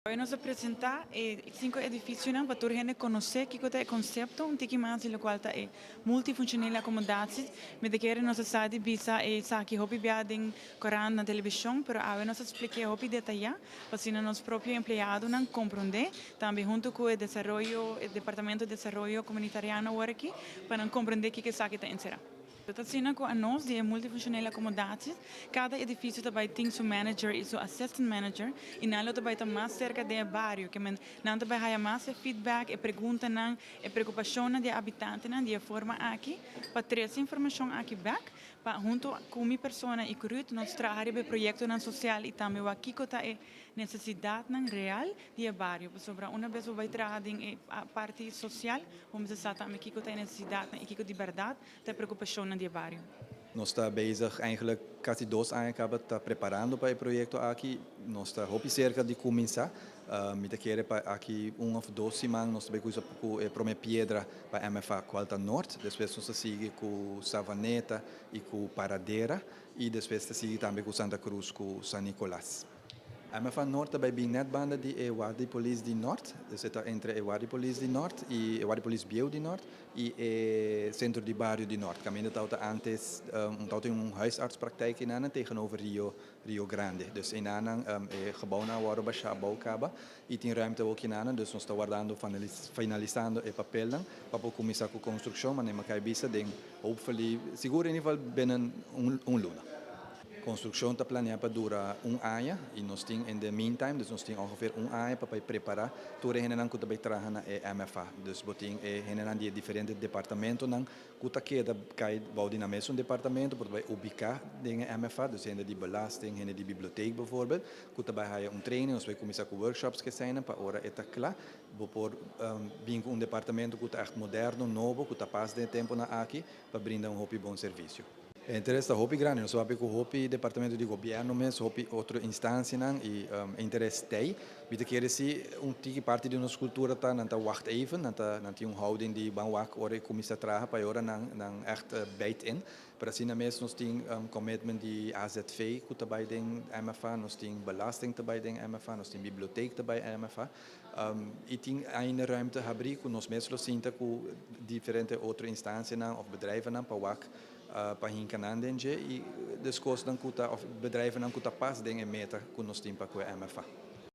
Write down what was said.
Hoy nos apresentar cinco edifícios para toda gente conhecer que é o conceito, um tiki mais o qual é multifuncional acomodados, me querer nossa cidade bisa e sabe hobby biading coran na televisão, pero agora nos explique hobby detalhar, para assim nos próprio empregado não compreender, também junto com o departamento de desenvolvimento comunitariano aqui, para compreender o que sabe está inserado. Então, assim, com a nós de multifuncional acomodados, cada edifício também tem seu manager e seu assistant manager, e nós também estamos mais cerca do bairro, que nós também temos mais feedback e perguntas e preocupações dos habitantes de forma aqui, para trazer informação aqui back, para junto com minha pessoa e curut, nós trabalhamos o projeto social e também aqui que é necessidade real do bairro, sobre uma vez que vai trabalhar em a parte social, vamos dizer também que é necessidade e que é de verdade, da preocupação de bairro. Nós estamos bezig eigenlijk quase 2 anos está preparando para o projeto aqui. Nós estamos hopi cerca de começar. Me querer para aqui 1 ou 2 semanas nós estamos com a primeira pedra para a MFA Qualta Norte. Depois nós seguimos com Savaneta e com Paradeira e depois seguimos também com Santa Cruz com San Nicolás. A MFA Norte também bem net banda de Ewadi Police de Norte, dus está entre Ewadi Police de Norte e Ewadi Police Bieu de Norte e Centro de Barrio de Norte. Caminho tauta antes huisartspraktijk in Anan tegenover Rio Grande. Dus in Anan gebouw na waar we bouw kaba e tem ruimte ook in Anan, dus nós está guardando finalizando e papel dan, para começar com construção, mas nem makai bisa den hopefully seguro in ieder geval binnen luna. Construção está planeada para durar ano e nós temos, in the meantime, dus nós temos ongeveer ano para preparar toda a gente que vai trabalhar na MFA. Dus nós temos gente de diferentes departamentos que queda cai na mesmo departamento para ubicar na MFA, dus gente de belasting, gente de biblioteca bijvoorbeeld, que também há training, nós vamos começar com workshops que saem para hora está claro, por vir com departamento que está moderno, novo, que está passando tempo na aqui para brindar bom serviço. O interesse da Hopi grande, nós sabemos que o Hopi departamento de governo mesmo, Hopi outra instância e interesse tem. Bita quer dizer tiki parte de nossa cultura tá não tá wacht even, não tá houding de bang wak ora começa a trabalhar para ora não echt beit in. Para assim mesmo nós tem commitment de AZV que também tem MFA, nós tem belasting também tem MFA, nós tem biblioteca também MFA. E tem uma ruimte abrir que nós mesmos sinta com diferentes outras instâncias of bedrijven para wak para hinkanan e descosto dan kuta of bedrijven dan kuta pas dingen meta kun nos timpa com a MFA.